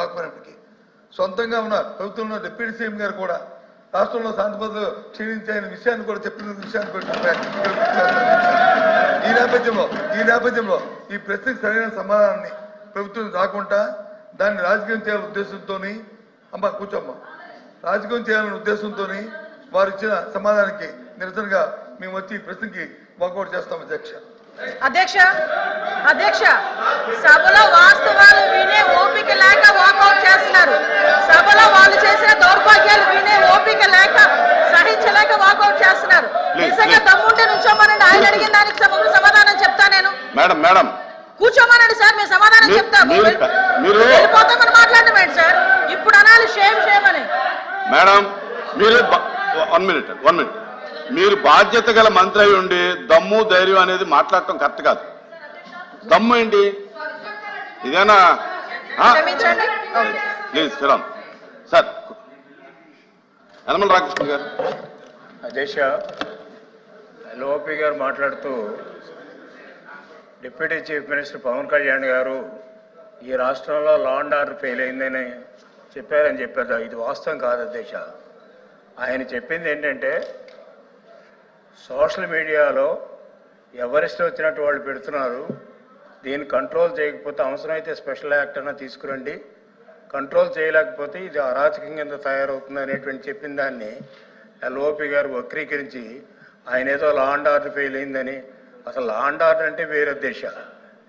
కాకపోయినప్పటికీ సొంతంగా ఉన్న ప్రభుత్వంలో డిప్యూటీ సీఎం గారు కూడా రాష్ట్రంలో శాంతి భద్రతలు క్షీణించే విషయాన్ని కూడా చెప్పిన విషయాన్ని కూడా ఈ నేపథ్యంలో ఈ ప్రశ్నకు సరైన సమాధానాన్ని ప్రభుత్వం రాకుండా దాన్ని రాజకీయం చేయాలనే ఉద్దేశంతో అమ్మ కూర్చోమ్మ రాజకీయం చేయాలనే ఉద్దేశంతో వారు ఇచ్చిన సమాధానానికి నిరసనగా మేము వచ్చి ఈ ప్రశ్నకి వాకౌట్ చేస్తాం అధ్యక్ష సభలో వాస్తవాలు వినే ఓపిక లేక వాకౌట్ చేస్తున్నారు. సభలో వాళ్ళు చేసే దౌర్భాగ్యాలు వినే ఓపిక లేక సహించలేక వాకౌట్ చేస్తున్నారు. నిజంగా దమ్ముంటే నుంచోమనండి, ఆయన అడిగిన దానికి సమాధానం చెప్తా నేను. మేడం కూర్చోమనండి సార్, మేము సమాధానం చెప్తాము. వెళ్ళిపోతామని మాట్లాడడం ఏంటి సార్? ఇప్పుడు అనాలి షేమ్ అని. మేడం మీరు 1 మినిట్ మీరు బాధ్యత గల మంత్రి అయి ఉండి దమ్ము ధైర్యం అనేది మాట్లాడటం కరెక్ట్ కాదు. దమ్ము ఏంటి ఇదేనా? Please Sriram sir. యనమల రామకృష్ణ గారు. అధ్యక్ష, లోపి గారు మాట్లాడుతూ deputy chief minister Pawan Kalyan గారు ఈ రాష్ట్రంలో లా అండ్ ఆర్డర్ ఫెయిల్ అయిందని చెప్పారు. ఇది వాస్తవం కాదు అధ్యక్ష. ఆయన చెప్పింది ఏంటంటే సోషల్ మీడియాలో ఎవరిష్టం వచ్చినట్టు వాళ్ళు పెడుతున్నారు, దీన్ని కంట్రోల్ చేయకపోతే అవసరమైతే స్పెషల్ యాక్ట్ అన్నా తీసుకురండి, కంట్రోల్ చేయలేకపోతే ఇది అరాచకం కింద తయారవుతుంది అనేటువంటి చెప్పిన దాన్ని ఎల్ఓపి గారు వక్రీకరించి ఆయన ఏదో లా అండ్ ఆర్డర్ ఫెయిల్ అయిందని. అసలు లా అండ్ ఆర్డర్ అంటే వేరే దేశ,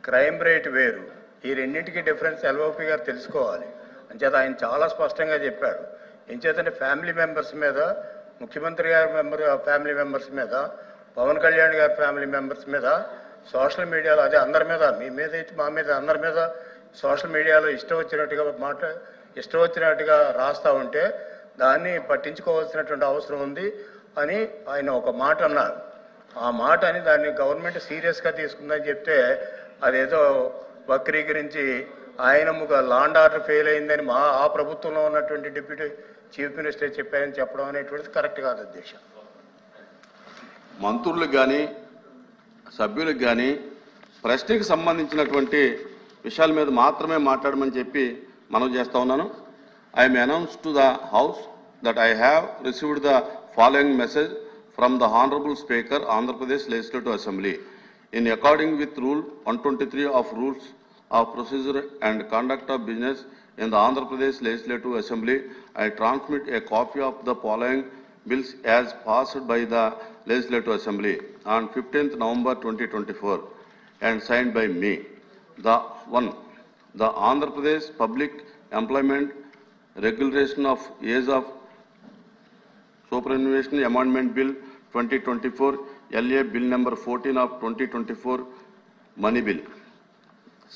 క్రైమ్ రేట్ వేరు. ఈ రెండింటికి డిఫరెన్స్ ఎల్ఓపి గారు తెలుసుకోవాలి. అంచేత ఆయన చాలా స్పష్టంగా చెప్పాడు. ఎంచేతంటే ఫ్యామిలీ మెంబర్స్ మీద, ముఖ్యమంత్రి గారి ఫ్యామిలీ మెంబర్స్ మీద, పవన్ కళ్యాణ్ గారి ఫ్యామిలీ మెంబర్స్ మీద సోషల్ మీడియాలో, అదే అందరి మీద, మీ మీద మా మీద అందరి మీద సోషల్ మీడియాలో ఇష్టం వచ్చినట్టుగా రాస్తూ ఉంటే దాన్ని పట్టించుకోవాల్సినటువంటి అవసరం ఉంది అని ఆయన ఒక మాట అన్నారు. ఆ మాట అని దాన్ని గవర్నమెంట్ సీరియస్గా తీసుకుందని చెప్తే అదేదో వక్రీకరించి ఆయన లా అండ్ ఆర్డర్ ఫెయిల్ అయిందని ఆ ప్రభుత్వంలో ఉన్నటువంటి డిప్యూటీ చీఫ్ మినిస్టర్ చెప్పారని చెప్పడం అనేటువంటిది కరెక్ట్ కాదు అధ్యక్ష. మంత్రులకు కానీ సభ్యులకు కానీ ప్రశ్నకు సంబంధించినటువంటి విషయాల మీద మాత్రమే మాట్లాడమని చెప్పి మనం చేస్తా ఉన్నాను. I am announced to the House that I have received the following message from the Honorable Speaker, Andhra Pradesh Legislative Assembly. In according with Rule 123 of Rules of Procedure and Conduct of Business in the Andhra Pradesh Legislative Assembly, I transmit a copy of the following bills as passed by the Legislative Assembly on 15th November 2024 and signed by me. The Andhra Pradesh Public Employment Regulation of Age of Superannuation Amendment Bill 2024, LA Bill number 14 of 2024, Money Bill.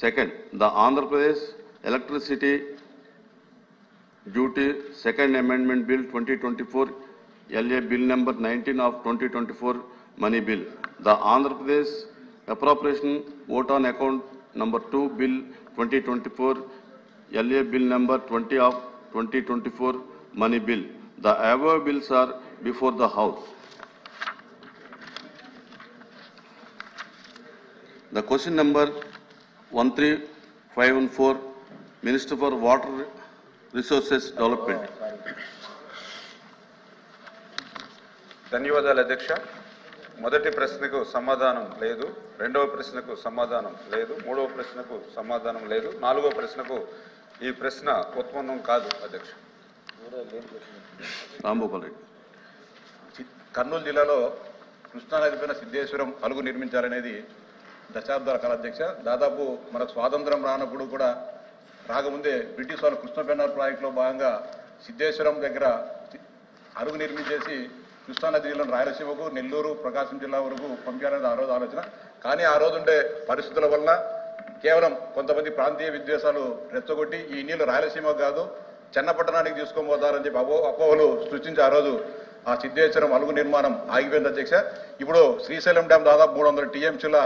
Second, the Andhra Pradesh Electricity Duty Second Amendment Bill 2024, LA Bill number 19 of 2024, Money Bill. The Andhra Pradesh Appropriation Vote on Account number 2 Bill 2024, LA Bill number 20 of 2024, Money Bill. The above bills are before the House. The question number 13514, Minister for Water Resources Development. ధన్యవాదాలు అధ్యక్ష. మొదటి ప్రశ్నకు సమాధానం లేదు, రెండవ ప్రశ్నకు సమాధానం లేదు, మూడవ ప్రశ్నకు సమాధానం లేదు, నాలుగవ ప్రశ్నకు ఈ ప్రశ్న ఉత్పన్నం కాదు అధ్యక్ష. రాంభూపాల్ రెడ్డి. కర్నూలు జిల్లాలో కృష్ణానది పైన సిద్ధేశ్వరం అలుగు నిర్మించాలనేది దశాబ్దాల కాల అధ్యక్ష. దాదాపు మనకు స్వాతంత్రం రానప్పుడు కూడా రాకముందే బ్రిటిష్ వాళ్ళు కృష్ణ పెన్నార్ ప్రాజెక్టులో భాగంగా సిద్ధేశ్వరం దగ్గర అలుగు నిర్మించేసి కృష్ణానది జిల్లాను రాయలసీమకు, నెల్లూరు, ప్రకాశం జిల్లా వరకు పంపించాలనేది ఆ రోజు ఆలోచన. కానీ ఆ రోజు ఉండే పరిస్థితుల వలన కేవలం కొంతమంది ప్రాంతీయ విద్వేషాలు రెచ్చగొట్టి ఈ నీళ్లు రాయలసీమకు కాదు చెన్నపట్టణానికి తీసుకొని పోతారని చెప్పి అపోహలు సృష్టించి ఆ రోజు ఆ సిద్ధేశ్వరం అలుగు నిర్మాణం ఆగిపోయింది అధ్యక్ష. ఇప్పుడు శ్రీశైలం డ్యాం దాదాపు 300 టీఎంసీల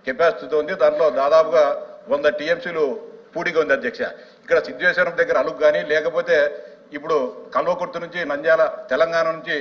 కెపాసిటీతో ఉంది. దాంట్లో దాదాపుగా 100 టీఎంసీలు పూడిగా ఉంది అధ్యక్ష. ఇక్కడ సిద్ధేశ్వరం దగ్గర అలుగు కానీ లేకపోతే ఇప్పుడు కల్వకుర్తి నుంచి నంద్యాల తెలంగాణ నుంచి